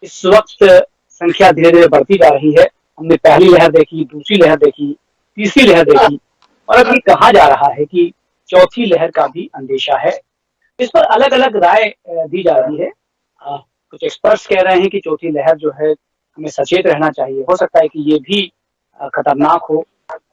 इस वक्त संख्या धीरे धीरे बढ़ती जा रही है। हमने पहली लहर देखी, दूसरी लहर देखी, तीसरी लहर देखी और अब ये कहा जा रहा है कि चौथी लहर का भी अंदेशा है। इस पर अलग अलग राय दी जा रही है। कुछ एक्सपर्ट्स कह रहे हैं कि चौथी लहर जो है हमें सचेत रहना चाहिए, हो सकता है कि ये भी खतरनाक हो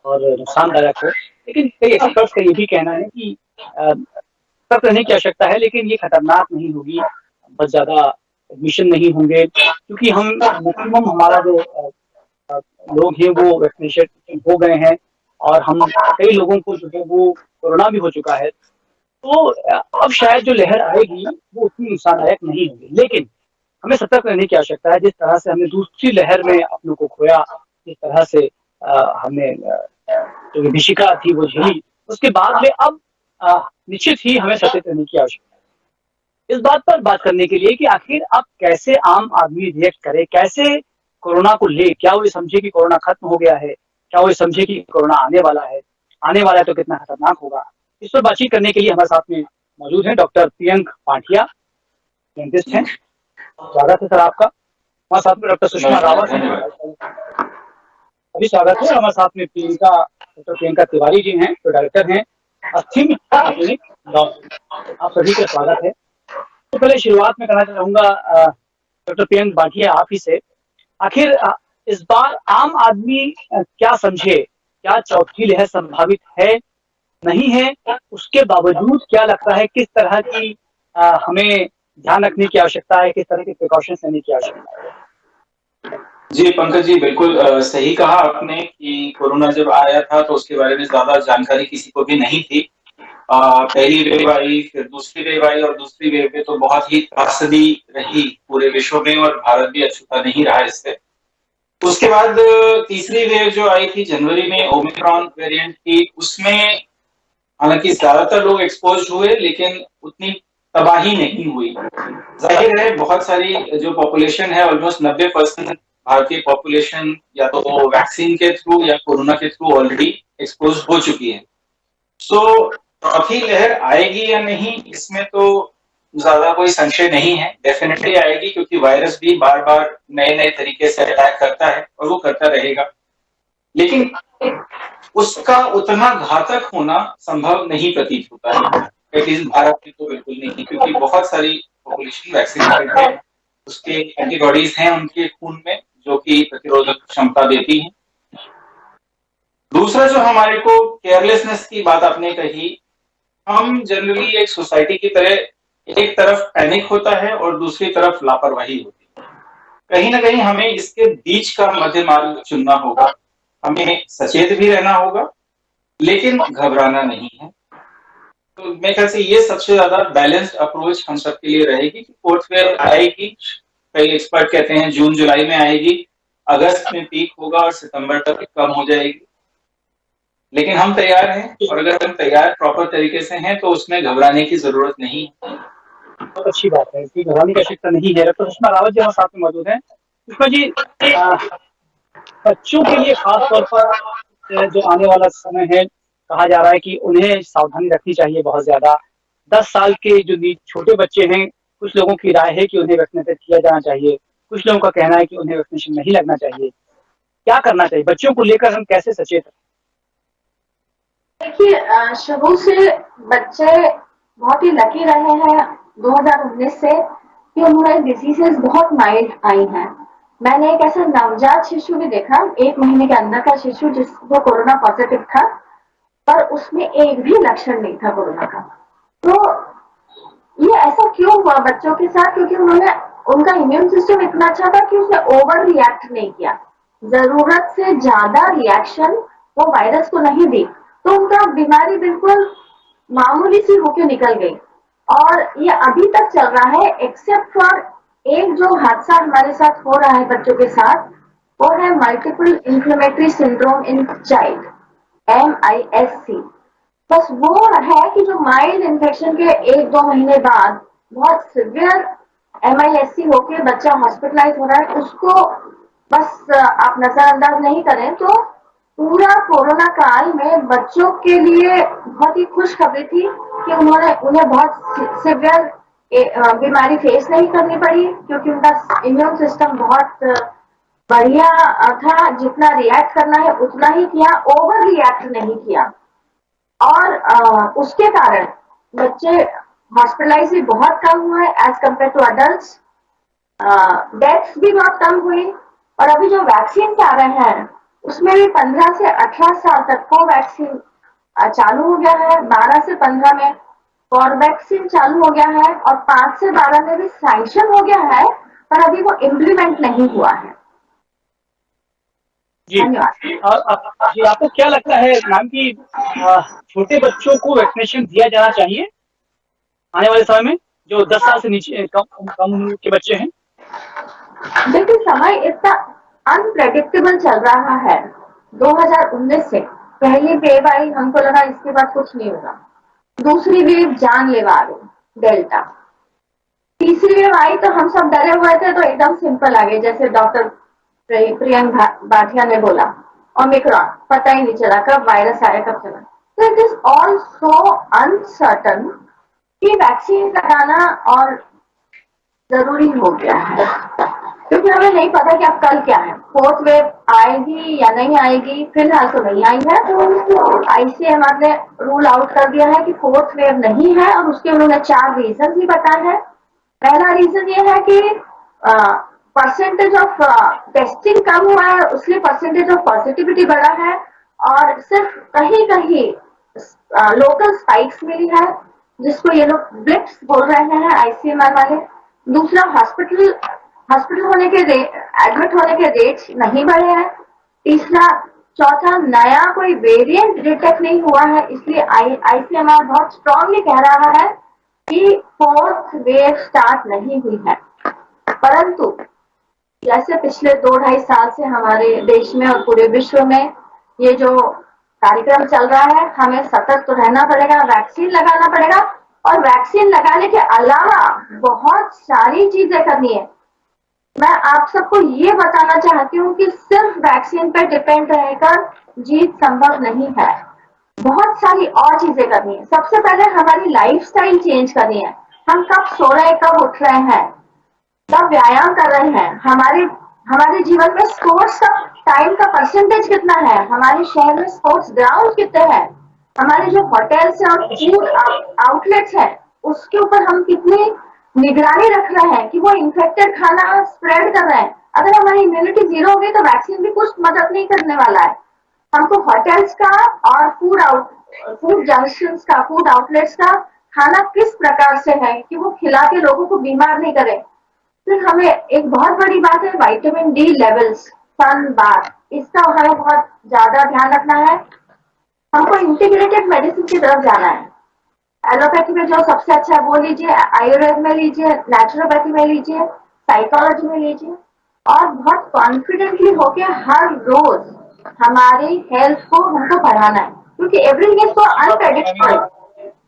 और नुकसानदायक हो। लेकिन कई एक्सपर्ट्स का ये भी कहना है कि सतर्क रहने की आवश्यकता है, लेकिन ये खतरनाक नहीं होगी, बहुत ज्यादा एडमिशन नहीं होंगे, क्योंकि हम मैक्सिमम हमारा जो लोग हैं वो वैक्सीनेशन हो गए हैं और हम कई लोगों को जो है वो कोरोना भी हो चुका है। तो अब शायद जो लहर आएगी वो उतनी नुकसानदायक नहीं होगी, लेकिन हमें सतर्क रहने की आवश्यकता है। जिस तरह से हमने दूसरी लहर में अपनों को खोया, जिस तरह से हमने जो विभीषिका थी वो झेली, उसके बाद में अब निश्चित ही हमें सचेत रहने की आवश्यकता है। इस बात पर बात करने के लिए कि आखिर अब कैसे आम आदमी रिएक्ट करे, कैसे कोरोना को ले, क्या वो ये समझे कि कोरोना खत्म हो गया है, क्या वो ये समझे कि कोरोना आने वाला है तो कितना खतरनाक होगा। इस पर बातचीत करने के लिए हमारे साथ में मौजूद हैं डॉक्टर प्रियंक पाठिया, साइंटिस्ट हैं। स्वागत है सर आपका। हमारे साथ में डॉक्टर सुषमा रावत हैं, अभी स्वागत है। हमारे साथ में डॉक्टर प्रियंका तिवारी जी हैं, जो डायरेक्टर हैं अस्थिम क्लिनिक। आप सभी का स्वागत है। तो पहले शुरुआत में करना चाहूंगा डॉक्टर प्रियंक पाठिया आप ही से, आखिर इस बार आम आदमी क्या समझे, क्या चौथी लहर संभावित है, नहीं है, उसके बावजूद क्या लगता है किस तरह की हमें ध्यान रखने की आवश्यकता है, किस तरह के प्रिकॉशंस लेने की आवश्यकता है? जी पंकज जी, बिल्कुल सही कहा आपने कि कोरोना जब आया था तो उसके बारे में ज्यादा जानकारी किसी को भी नहीं थी। पहली वेव आई, फिर दूसरी वेव आई और दूसरी वेव में तो बहुत ही त्रासदी रही पूरे विश्व में और भारत भी अछूता नहीं रहा इससे। उसके बाद तीसरी वेव जो आई थी जनवरी में, ओमिक्रॉन वेरिएंट की, उसमें हालांकि ज्यादातर लोग एक्सपोज हुए लेकिन उतनी तबाही नहीं हुई। जाहिर है बहुत सारी जो पॉपुलेशन है, ऑलमोस्ट 90% भारतीय पॉपुलेशन या तो वैक्सीन के थ्रू या कोरोना के थ्रू ऑलरेडी एक्सपोज हो चुकी है। सो चौथी लहर आएगी या नहीं, इसमें तो ज्यादा कोई संशय नहीं है। डेफिनेटली आएगी, क्योंकि वायरस भी बार बार नए नए तरीके से अटैक करता है और वो करता रहेगा। लेकिन उसका उतना घातक होना संभव नहीं प्रतीत होता है, एटलीस्ट भारत में तो बिल्कुल नहीं, क्योंकि बहुत सारी पॉपुलेशन वैक्सीनेटेड है, उसके एंटीबॉडीज हैं उनके खून में जो कि प्रतिरोधक क्षमता देती है। दूसरा जो हमारे को केयरलेसनेस की बात आपने कही, हम जनरली एक सोसाइटी की तरह एक तरफ पैनिक होता है और दूसरी तरफ लापरवाही होती है। कहीं ना कहीं हमें इसके बीच का मध्य मार्ग चुनना होगा। हमें सचेत भी रहना होगा लेकिन घबराना नहीं है। तो मेरे ख्याल से ये सबसे ज्यादा बैलेंस्ड अप्रोच हम सबके लिए रहेगी कि फोर्थ वेव आएगी, कई एक्सपर्ट कहते हैं जून जुलाई में आएगी, अगस्त में पीक होगा और सितंबर तक कम हो जाएगी। लेकिन हम तैयार हैं, और अगर हम तैयार प्रॉपर तरीके से हैं तो उसमें घबराने की जरूरत नहीं। बहुत अच्छी बात है कि घबराने की आवश्यकता नहीं है। डॉक्टर सुषमा रावत जी हमारे साथ में मौजूद हैं। सुषमा जी, बच्चों के लिए खास तौर पर जो आने वाला समय है, कहा जा रहा है कि उन्हें सावधानी रखनी चाहिए बहुत ज्यादा। 10 साल के जो छोटे बच्चे हैं, कुछ लोगों की राय है कि उन्हें वैक्सीनेटेड किया जाना चाहिए, कुछ लोगों का कहना है कि उन्हें वैक्सीनेशन नहीं लगना चाहिए। क्या करना चाहिए बच्चों को लेकर, हम कैसे सचेत रहें? देखिए, शुरू से बच्चे बहुत ही लकी रहे हैं 2019 से कि उन्हें डिजीजेस बहुत माइल्ड आई हैं। मैंने एक ऐसा नवजात शिशु भी देखा, 1 महीने के अंदर का शिशु जिसको कोरोना पॉजिटिव था, पर उसमें एक भी लक्षण नहीं था कोरोना का। तो ये ऐसा क्यों हुआ बच्चों के साथ? क्योंकि उनका इम्यून सिस्टम इतना अच्छा था कि उसने ओवर रिएक्ट नहीं किया, जरूरत से ज्यादा रिएक्शन वो वायरस को नहीं दी, तो उनका बीमारी बिल्कुल मामूली सी होके निकल गई। और ये अभी तक चल रहा है, एक्सेप्ट फॉर एक जो हादसा हमारे साथ हो रहा है बच्चों के साथ, वो है multiple inflammatory syndrome in child, MIS-C। बस वो है कि जो माइल्ड इन्फेक्शन के 1-2 महीने बाद बहुत सिवियर MIS-C होके बच्चा हॉस्पिटलाइज हो रहा है, उसको बस आप नजरअंदाज नहीं करें तो पूरा कोरोना काल में बच्चों के लिए बहुत ही खुशखबरी थी कि उन्हें बहुत सिवियर बीमारी फेस नहीं करनी पड़ी, क्योंकि उनका इम्यून सिस्टम बहुत बढ़िया था। जितना रिएक्ट करना है उतना ही किया, ओवर रिएक्ट नहीं किया। और उसके कारण बच्चे हॉस्पिटलाइज भी बहुत कम हुए as compared to adult. Deaths भी बहुत कम हुई। और अभी जो वैक्सीन आ रहे हैं उसमें भी 15 से 18 साल तक को वैक्सीन चालू हो गया है, 12 से 15 में वैक्सीन चालू हो गया है, और 5 से 12 में भी सैंक्शन हो गया है, पर अभी वो इम्प्लीमेंट नहीं हुआ है। जी। और जी, आपको क्या लगता है मैम कि छोटे बच्चों को वैक्सीनेशन दिया जाना चाहिए आने वाले समय में, जो 10 साल से नीचे कम उम्र के बच्चे हैं? देखिए, समय इतना अनप्रेडिक्टेबल चल रहा है। 2019 से पहली वेव आई, हमको लगा इसके बाद कुछ नहीं होगा। दूसरी वेव जानलेवा आ गई, डेल्टा। तीसरी वेव आई तो हम सब डरे हुए थे, तो एकदम सिंपल आ गई, जैसे डॉक्टर प्रियंक भाटिया ने बोला, ओमिक्रॉन। पता ही नहीं चला कब वायरस आया कब चला। तो it is all so uncertain कि वैक्सीन लगाना और जरूरी हो गया है, क्योंकि हमें नहीं पता कि अब कल क्या है, फोर्थ वेव आएगी या नहीं आएगी। फिलहाल तो नहीं आई है, तो आईसीएमआर ने रूल आउट कर दिया है कि फोर्थ वेव नहीं है, और उसके उन्होंने 4 रीजन भी बताए हैं। पहला रीजन ये है कि परसेंटेज ऑफ टेस्टिंग कम हुआ है, उसलिए परसेंटेज ऑफ पॉजिटिविटी बढ़ा है, और सिर्फ कहीं कहीं लोकल स्पाइक्स मिली है, जिसको ये लोग ब्लिप्स बोल रहे हैं आईसीएमआर वाले। दूसरा, हॉस्पिटल होने के एडमिट होने के रेट नहीं बढ़े हैं। तीसरा, चौथा, नया कोई वेरिएंट डिटेक्ट नहीं हुआ है, इसलिए आईसीएमआर बहुत स्ट्रांगली कह रहा है कि फोर्थ वेव स्टार्ट नहीं हुई है। परंतु जैसे पिछले 2-2.5 साल से हमारे देश में और पूरे विश्व में ये जो कार्यक्रम चल रहा है, हमें सतर्क तो रहना पड़ेगा, वैक्सीन लगाना पड़ेगा, और वैक्सीन लगाने के अलावा बहुत सारी चीजें करनी है। मैं आप सबको ये बताना चाहती हूँ कि सिर्फ वैक्सीन पे डिपेंड रहकर जीत संभव नहीं है। बहुत सारी और चीजें करनी है। सबसे पहले हमारी लाइफस्टाइल चेंज करनी है। हम कब सो रहे हैं, कब उठ रहे हैं, कब व्यायाम कर रहे हैं, हमारे जीवन में स्पोर्ट्स का टाइम का परसेंटेज कितना है, हमारे शहर में स्पोर्ट्स ग्राउंड कितने हैं, हमारे जो होटल्स हैं और फूड आउटलेट्स हैं उसके ऊपर हम कितनी निगरानी रख रहे हैं कि वो इन्फेक्टेड खाना स्प्रेड कर रहे हैं। अगर हमारी इम्यूनिटी 0 हो गई तो वैक्सीन भी कुछ मदद नहीं करने वाला है। हमको होटल्स का और फूड जंक्शंस का, फूड आउटलेट्स का खाना किस प्रकार से है कि वो खिला के लोगों को बीमार नहीं करे। फिर हमें एक बहुत बड़ी बात है vitamin D levels, sun bath, इसका हमें बहुत ज्यादा ध्यान रखना है। हमको इंटीग्रेटेड मेडिसिन की तरफ जाना है। एलोपैथी में जो सबसे अच्छा है वो लीजिए, आयुर्वेद में लीजिए, नेचुरोपैथी में लीजिए, साइकोलॉजी में लीजिए, और बहुत कॉन्फिडेंटली होके हर रोज हमारी हेल्थ को हमको बढ़ाना है, क्योंकि एवरीथिंग इज सो अनप्रेडिक्टेबल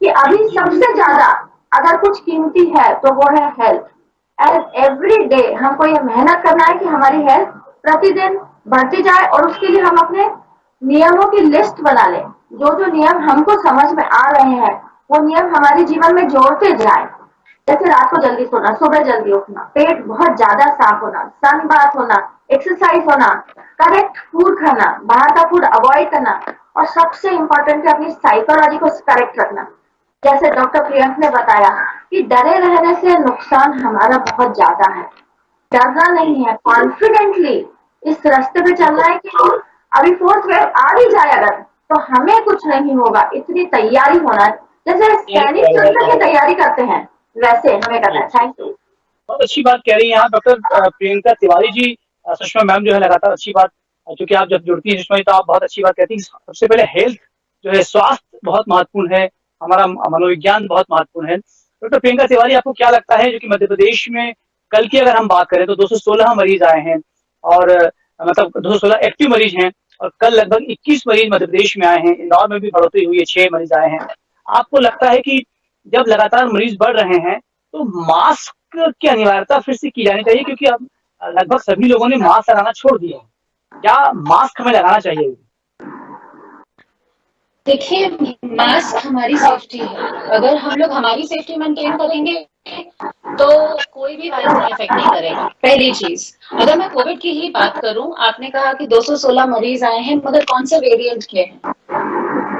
कि अभी सबसे ज्यादा अगर कुछ कीमती है तो वो है हेल्थ। एंड एवरी डे हमको ये मेहनत करना है कि हमारी हेल्थ प्रतिदिन बढ़ती जाए, और उसके लिए हम अपने नियमों की लिस्ट बना लें। जो जो नियम हमको समझ में आ रहे हैं वो नियम हमारे जीवन में जोड़ते जाए। जैसे रात को जल्दी सोना, सुबह जल्दी उठना, पेट बहुत ज्यादा साफ होना, सन बाथ होना, एक्सरसाइज होना, करेक्ट फूड खाना, बाहर का फूड अवॉइड करना, और सबसे इम्पोर्टेंट है अपनी साइकोलॉजी को करेक्ट रखना। जैसे डॉक्टर प्रियंक ने बताया कि डरे रहने से नुकसान हमारा बहुत ज्यादा है। डरना नहीं है, कॉन्फिडेंटली इस रास्ते पे चलना है कि अभी फोर्थ वेव आ भी जाए अगर तो हमें कुछ नहीं होगा, इतनी तैयारी होना है। जैसे सैनिक युद्ध की तैयारी करते हैं वैसे हमें करना है। Thank you. बहुत अच्छी बात कह रही हैं यहाँ डॉक्टर प्रियंका तिवारी जी। सुषमा मैम जो है लगातार अच्छी बात, क्योंकि आप जब जुड़ती हैं सुषमा जी तो आप बहुत अच्छी बात कहती हैं। सबसे पहले हेल्थ जो है, स्वास्थ्य बहुत महत्वपूर्ण है, हमारा मनोविज्ञान बहुत महत्वपूर्ण है। डॉक्टर प्रियंका तिवारी, आपको क्या लगता है जो कि मध्य प्रदेश में कल की अगर हम बात करें तो 216 मरीज आए हैं, और मतलब 216 एक्टिव मरीज हैं, और कल लगभग 21 मरीज मध्य प्रदेश में आए हैं। इंदौर में भी बढ़ोतरी हुई है, 6 मरीज आए हैं। आपको लगता है कि जब लगातार मरीज बढ़ रहे हैं तो मास्क की अनिवार्यता फिर से की जानी चाहिए, क्योंकि अब लगभग सभी लोगों ने मास्क लगाना छोड़ दिया है। क्या मास्क हमें लगाना चाहिए? देखिए, मास्क हमारी सेफ्टी है। अगर हम लोग हमारी सेफ्टी मेंटेन करेंगे तो कोई भी वायरस नहीं अफेक्ट नहीं करेगा। पहली चीज, अगर मैं कोविड की ही बात करूं, आपने कहा कि 216 मरीज आए हैं, मगर कौन से वेरिएंट के हैं?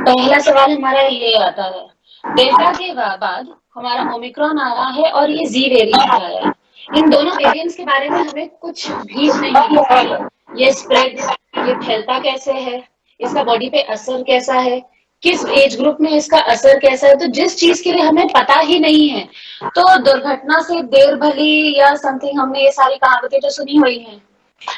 पहला सवाल हमारा ये आता है। डेल्टा के बाद हमारा ओमिक्रॉन आया है और ये जी वेरिएंट आया है। इन दोनों वेरिएंट्स के बारे में हमें कुछ भी नहीं पता है। ये स्प्रेड, ये फैलता कैसे है, इसका बॉडी पे असर कैसा है, किस एज ग्रुप में इसका असर कैसा है। तो जिस चीज के लिए हमें पता ही नहीं है, तो दुर्घटना से देर भली या समथिंग, हमने ये सारी कहावतें तो सुनी हुई हैं।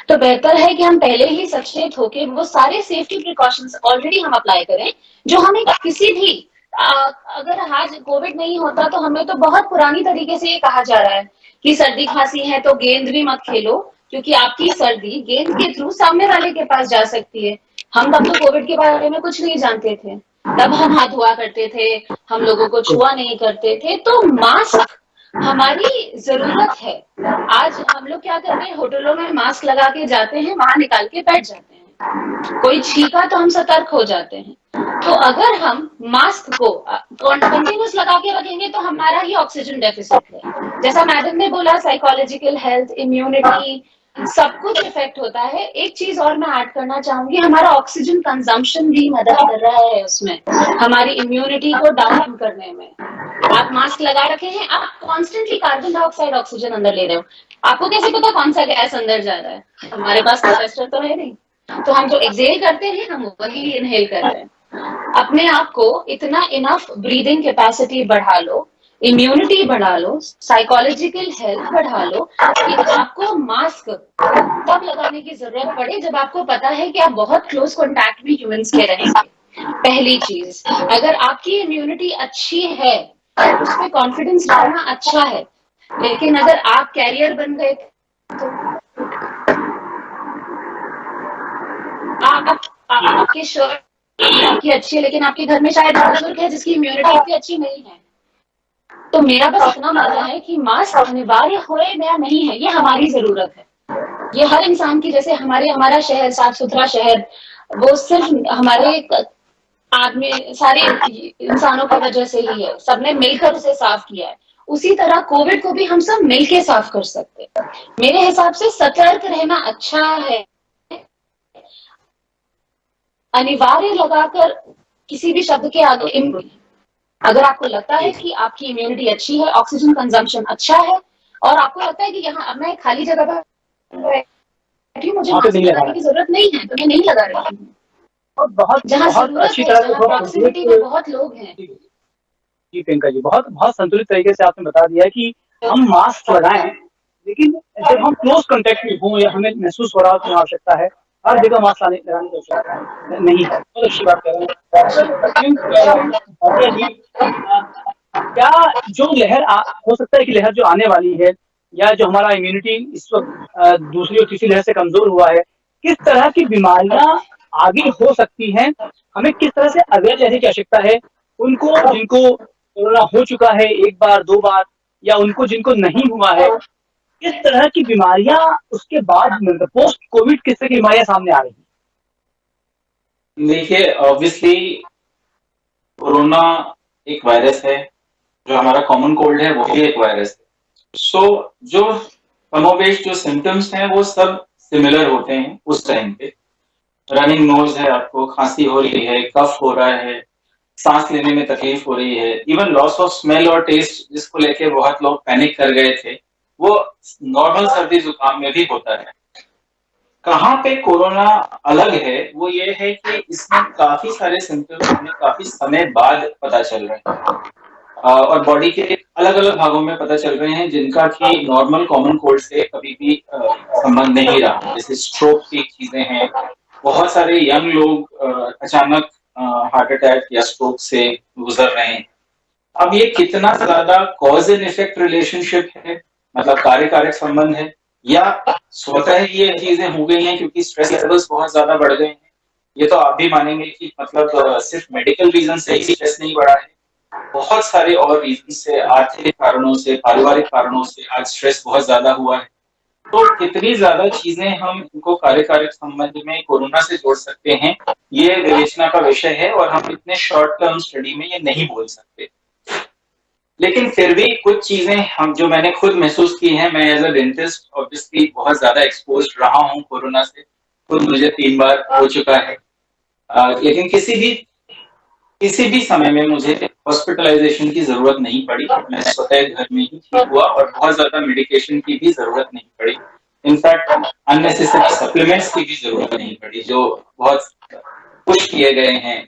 तो बेहतर है कि हम पहले ही सचेत होकर वो सारे सेफ्टी प्रिकॉशंस ऑलरेडी हम अप्लाई करें, जो हमें किसी भी अगर आज कोविड नहीं होता तो हमें तो बहुत पुरानी तरीके से ये कहा जा रहा है कि सर्दी खांसी है तो गेंद भी मत खेलो, क्योंकि आपकी सर्दी गेंद के थ्रू सामने वाले के पास जा सकती है। हम तब तो कोविड के बारे में कुछ नहीं जानते थे, तब हम हाथ धोआ करते थे, हम लोगों को छुआ नहीं करते थे। तो मास्क हमारी जरूरत है। आज हम लोग क्या करते हैं, होटलों में मास्क लगा के जाते हैं, वहां निकाल के बैठ जाते हैं। कोई छींका तो हम सतर्क हो जाते हैं। तो अगर हम मास्क को कंटिन्यूस लगा के रखेंगे तो हमारा ही ऑक्सीजन डेफिसिट है। जैसा मैडम ने बोला, साइकोलॉजिकल हेल्थ, इम्यूनिटी, सब कुछ इफेक्ट होता है। एक चीज और मैं ऐड करना चाहूंगी, हमारा ऑक्सीजन कंजम्पशन भी मदद कर रहा है उसमें, हमारी इम्यूनिटी को डाउन करने में। आप मास्क लगा रखे हैं, आप कॉन्स्टेंटली कार्बन डाइऑक्साइड ऑक्सीजन अंदर ले रहे हो, आपको कैसे पता कौन सा गैस अंदर जा रहा है? हमारे पास टेस्टर तो है नहीं, तो हम जो एक्सेल करते हैं हम वही इनहेल कर रहे हैं। अपने आप को इतना इनफ ब्रीदिंग कैपेसिटी बढ़ा लो, इम्यूनिटी बढ़ा लो, साइकोलॉजिकल हेल्थ बढ़ा लो कि आपको मास्क तब लगाने की जरूरत पड़े जब आपको पता है कि आप बहुत क्लोज कॉन्टैक्ट में ह्यूमंस के रहेंगे। पहली चीज, अगर आपकी इम्यूनिटी अच्छी है, उस पर कॉन्फिडेंस रखना अच्छा है, लेकिन अगर आप कैरियर बन गए तो आपकी शर्ट आपकी अच्छी है, लेकिन आपके घर में शायद बुजुर्ग है जिसकी इम्यूनिटी इतनी अच्छी नहीं है। तो मेरा बस इतना मानना है कि मास्क अनिवार्य हो या नहीं है, ये हमारी जरूरत है। ये हर इंसान की, जैसे हमारा शहर साफ सुथरा शहर, वो सिर्फ हमारे आदमी सारे इंसानों की वजह से ही है, सबने मिलकर उसे साफ किया है। उसी तरह कोविड को भी हम सब मिलके साफ कर सकते हैं। मेरे हिसाब से सतर्क रहना अच्छा है। अनिवार्य लगाकर किसी भी शब्द के आगे, अगर आपको लगता है कि आपकी इम्यूनिटी अच्छी है, ऑक्सीजन कंजम्पशन अच्छा है, और आपको लगता है कि यहाँ अब मैं खाली जगह पर बैठी, मुझे मास्क लगाने की जरूरत नहीं है, तो मैं नहीं लगा रही हूँ। बहुत जहाँ अच्छी तरह से प्रॉक्सिमिटी में बहुत लोग हैं। जी प्रियंका जी, बहुत संतुलित तरीके से आपने बता दिया है कि हम मास्क लगाएं, लेकिन जब हम क्लोज कांटेक्ट में हों या हमें महसूस हो रहा हो कि आवश्यकता है, हर जगह मास्क लगाने की आवश्यकता नहीं है। बहुत अच्छी बात कर रहे हैं। क्या जो लहर हो सकता है कि लहर जो आने वाली है, या जो हमारा इम्यूनिटी इस वक्त दूसरी और तीसरी लहर से कमजोर हुआ है, किस तरह की बीमारियां आगे हो सकती हैं, हमें किस तरह से अवेयर रहने की आवश्यकता है? उनको जिनको कोरोना हो चुका है एक बार दो बार, या उनको जिनको नहीं हुआ है, किस तरह की बीमारियां उसके बाद पोस्ट कोविड किस तरह की बीमारियां सामने आ रही हैं? देखिए, ऑब्वियसली कोरोना एक वायरस है, जो हमारा कॉमन कोल्ड है वो भी एक वायरस है। सो जो कमोबेश जो सिम्टम्स हैं वो सब सिमिलर होते हैं उस टाइम पे। रनिंग नोज है, आपको खांसी हो रही है, कफ हो रहा है, सांस लेने में तकलीफ हो रही है, इवन लॉस ऑफ स्मेल और टेस्ट जिसको लेके बहुत लोग पैनिक कर गए थे, वो नॉर्मल सर्दी जुकाम में भी होता है। कहाँ पे कोरोना अलग है वो ये है कि इसमें काफी सारे सिम्टम्स हमें काफी समय बाद पता चल रहे हैं, और बॉडी के अलग अलग भागों में पता चल रहे हैं, जिनका कि नॉर्मल कॉमन कोल्ड से कभी भी संबंध नहीं रहा। जैसे स्ट्रोक की चीजें हैं, बहुत सारे यंग लोग अचानक हार्ट अटैक या स्ट्रोक से गुजर रहे हैं। अब ये कितना ज्यादा कॉज एंड इफेक्ट रिलेशनशिप है, मतलब कार्य कारक संबंध है, या स्वतः ही ये चीजें हो गई हैं क्योंकि स्ट्रेस लेवल्स बहुत ज्यादा बढ़ गए हैं? ये तो आप भी मानेंगे कि मतलब सिर्फ मेडिकल रीजन से ही स्ट्रेस नहीं बढ़ा है, बहुत सारे और रीजन से, आर्थिक कारणों से, पारिवारिक कारणों से आज स्ट्रेस बहुत ज्यादा हुआ है। तो कितनी ज्यादा चीजें हम इनको कार्यकारिक संबंध में कोरोना से जोड़ सकते हैं, ये विवेचना का विषय है, और हम इतने शॉर्ट टर्म स्टडी में ये नहीं बोल सकते। लेकिन फिर भी कुछ चीजें हम जो मैंने खुद महसूस की हैं, मैं एज अ डेंटिस्ट ऑब्वियसली बहुत ज्यादा एक्सपोज रहा हूँ कोरोना से, खुद मुझे 3 बार हो चुका है। लेकिन किसी भी समय में मुझे हॉस्पिटलाइजेशन की जरूरत नहीं पड़ी। मैं स्वतः घर में ही ठीक हुआ और बहुत ज्यादा मेडिकेशन की भी जरूरत नहीं पड़ी। इनफैक्ट अननेसेसरी सप्लीमेंट्स की भी जरूरत नहीं पड़ी, जो बहुत पुश किए गए हैं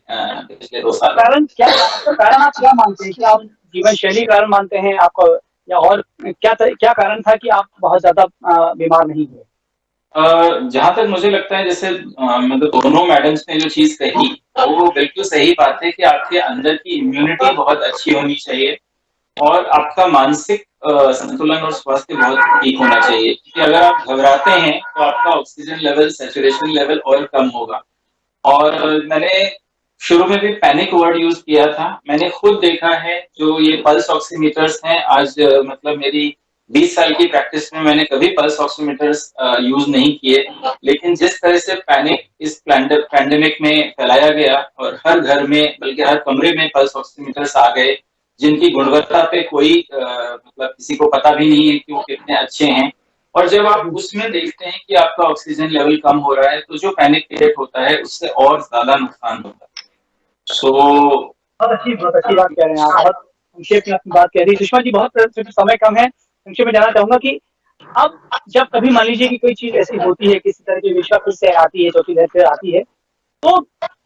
पिछले 2 साल। कारण आप क्या मानते हैं? क्या आप जीवन शैली कारण मानते हैं आपको, या और क्या कारण था कि आप बहुत ज्यादा बीमार नहीं हुए? जहां तक मुझे लगता है, जैसे मतलब दोनों मैडम्स ने जो चीज कही वो बिल्कुल सही बात है कि आपके अंदर की इम्यूनिटी बहुत अच्छी होनी चाहिए और आपका मानसिक संतुलन और स्वास्थ्य बहुत ठीक होना चाहिए। क्योंकि अगर आप घबराते हैं तो आपका ऑक्सीजन लेवल, सैचुरेशन लेवल और कम होगा। और मैंने शुरू में भी पैनिक वर्ड यूज किया था। मैंने खुद देखा है जो ये पल्स ऑक्सीमीटर्स हैं, आज मतलब मेरी 20 साल की प्रैक्टिस में मैंने कभी पल्स ऑक्सीमीटर्स यूज नहीं किए, लेकिन जिस तरह से पैनिक इस पैंडेमिक में फैलाया गया और हर घर में बल्कि हर कमरे में पल्स ऑक्सीमीटर्स आ गए, जिनकी गुणवत्ता पे कोई मतलब किसी को पता भी नहीं है कि वो कितने अच्छे हैं। और जब आप उसमें देखते हैं कि आपका ऑक्सीजन लेवल कम हो रहा है तो जो पैनिक क्रिएट होता है उससे और ज्यादा नुकसान होता है। बहुत अच्छी बात कह रहे हैं आप, बहुत संक्षेप में अपनी बात कह रही है सुषमा जी। बहुत समय कम है, संक्षेप में जानना चाहूंगा कि अब जब कभी मान लीजिए कि कोई चीज ऐसी होती है, किसी तरह की विश्वा फिर से आती है, चौथी लहर फिर आती है, तो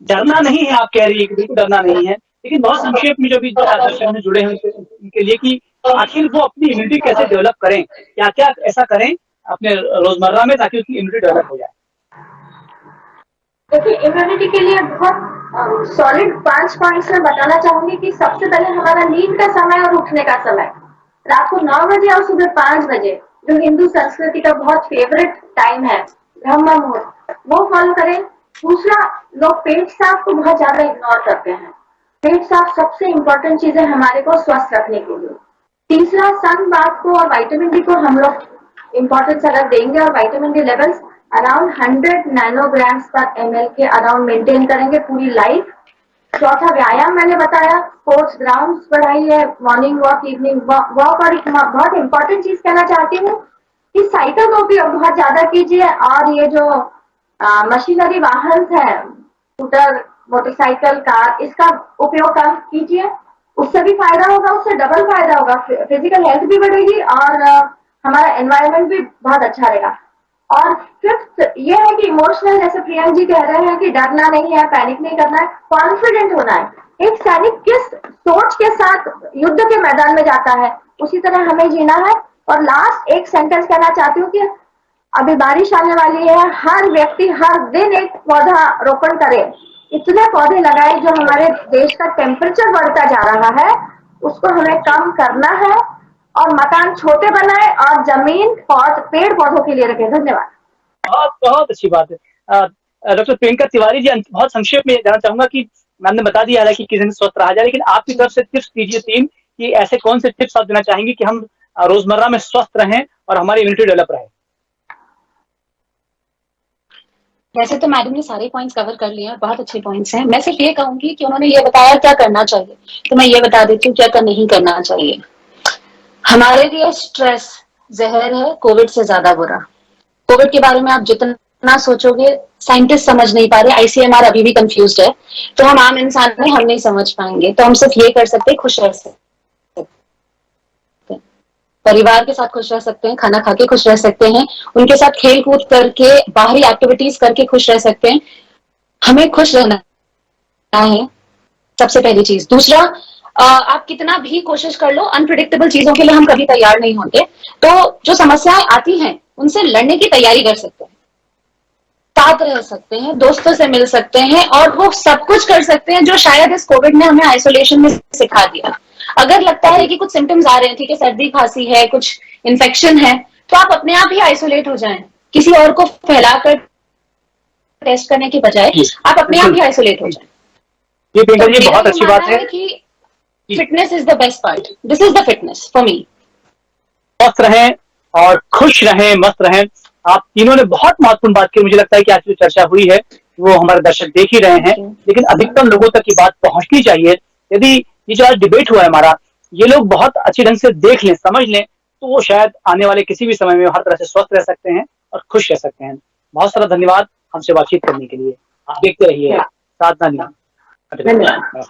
डरना नहीं है, आप कह रही है कि बिल्कुल डरना नहीं है, लेकिन बहुत संक्षेप में जो भी दर्शक में जुड़े हैं उनके लिए कि आखिर वो अपनी इम्यूनिटी कैसे डेवलप करें, क्या क्या ऐसा करें अपने रोजमर्रा में ताकि उसकी इम्यूनिटी डेवलप हो जाए। देखिए, इम्यूनिटी के लिए बहुत सॉलिड 5 पॉइंट्स में बताना चाहूंगी कि सबसे पहले हमारा नींद का समय और उठने का समय, रात को 9 बजे और सुबह 5 बजे, जो हिंदू संस्कृति का बहुत फेवरेट टाइम है, ब्रह्म मुहूर्त, वो फॉलो करें। दूसरा, लोग पेट साफ को बहुत ज्यादा इग्नोर करते हैं। पेट साफ सबसे इम्पोर्टेंट चीज है हमारे को स्वस्थ रखने के लिए। तीसरा, सन बाथ को और विटामिन डी को हम लोग इम्पोर्टेंस अगर देंगे और vitamin D levels around 100 nanograms पर ml के अराउंड मेंटेन करेंगे पूरी लाइफ। चौथा, व्यायाम मैंने बताया, स्पोर्ट्स ग्राउंड्स बढ़ाइए, मॉर्निंग वॉक, इवनिंग वॉक। और एक बहुत इंपॉर्टेंट चीज कहना चाहती हूँ कि साइकिल का उपयोग बहुत ज्यादा कीजिए और ये जो मशीनरी वाहन है, स्कूटर, मोटरसाइकिल, कार, इसका उपयोग कम कीजिए। उससे भी फायदा होगा, उससे डबल फायदा होगा, फिजिकल हेल्थ भी बढ़ेगी और हमारा एनवायरनमेंट भी बहुत अच्छा रहेगा। और फिफ्थ ये है कि इमोशनल, जैसे प्रियंक जी कह रहे हैं कि डरना नहीं है, पैनिक नहीं करना है, कॉन्फिडेंट होना है। एक सैनिक किस सोच के साथ युद्ध के मैदान में जाता है, उसी तरह हमें जीना है। और लास्ट एक सेंटेंस कहना चाहती हूँ कि अभी बारिश आने वाली है, हर व्यक्ति हर दिन एक पौधा रोपण करे, इतने पौधे लगाए। जो हमारे देश का टेम्परेचर बढ़ता जा रहा है उसको हमें कम करना है और मकान छोटे बनाए और जमीन पेड़ पौधों के लिए रखें। धन्यवाद। बहुत अच्छी बात है। डॉक्टर प्रियंका तिवारी जी, बहुत संक्षेप में जानना चाहूंगा कि मैम ने बता दिया है कि किसी दिन स्वस्थ रहा जाए, लेकिन आपकी तरफ से टिप्स दीजिए 3 कि ऐसे कौन से टिप्स आप देना चाहेंगे कि हम रोजमर्रा में स्वस्थ रहें और हमारी इम्यूनिटी डेवलप रहे। वैसे तो मैडम ने सारे पॉइंट्स कवर कर लिए और बहुत अच्छे पॉइंट्स हैं। मैं सिर्फ ये कहूंगी कि उन्होंने ये बताया क्या करना चाहिए, तो मैं ये बता देती हूँ क्या नहीं करना चाहिए। हमारे लिए स्ट्रेस जहर है, कोविड से ज्यादा बुरा। कोविड के बारे में आप जितना सोचोगे, साइंटिस्ट समझ नहीं पा रहे, आईसीएमआर अभी भी कंफ्यूज्ड है, तो हम आम इंसान में हम नहीं समझ पाएंगे। तो हम सिर्फ ये कर सकते हैं, खुश रह सकते हैं, परिवार के साथ खुश रह सकते हैं, खाना खा के खुश रह सकते हैं, उनके साथ खेल कूद करके, बाहरी एक्टिविटीज करके खुश रह सकते हैं। हमें खुश रहना है सबसे पहली चीज। दूसरा, आप कितना भी कोशिश कर लो, अनप्रिडिक्टेबल चीजों के लिए हम कभी तैयार नहीं होते। तो जो समस्याएं आती हैं उनसे लड़ने की तैयारी कर सकते हैं, साथ रह सकते हैं, दोस्तों से मिल सकते हैं और वो सब कुछ कर सकते हैं जो शायद इस कोविड ने हमें आइसोलेशन में सिखा दिया। अगर लगता है कि कुछ सिम्टम्स आ रहे हैं, ठीक है, सर्दी खांसी है, कुछ इन्फेक्शन है, तो आप अपने आप ही आइसोलेट हो जाएं। किसी और को फैलाकर टेस्ट करने की बजाय आप अपने आप ही आइसोलेट हो जाएं। ये बहुत अच्छी बात है कि fitness is the best part. This is the fitness for me. स्वस्थ रहें और खुश रहें, मस्त रहें। आप तीनों ने बहुत महत्वपूर्ण बात की। मुझे लगता है कि आज जो चर्चा हुई है वो हमारे दर्शक देख ही रहे हैं, लेकिन अधिकतम लोगों तक ये बात पहुंचनी चाहिए। यदि ये जो आज डिबेट हुआ है हमारा, ये लोग बहुत अच्छी ढंग से देख लें, समझ लें, तो वो शायद आने वाले किसी भी समय में हर तरह से स्वस्थ रह सकते हैं और खुश रह सकते हैं। बहुत सारा धन्यवाद हमसे बातचीत करने के लिए। आप देखते रहिए साधना न्यूज़। धन्यवाद।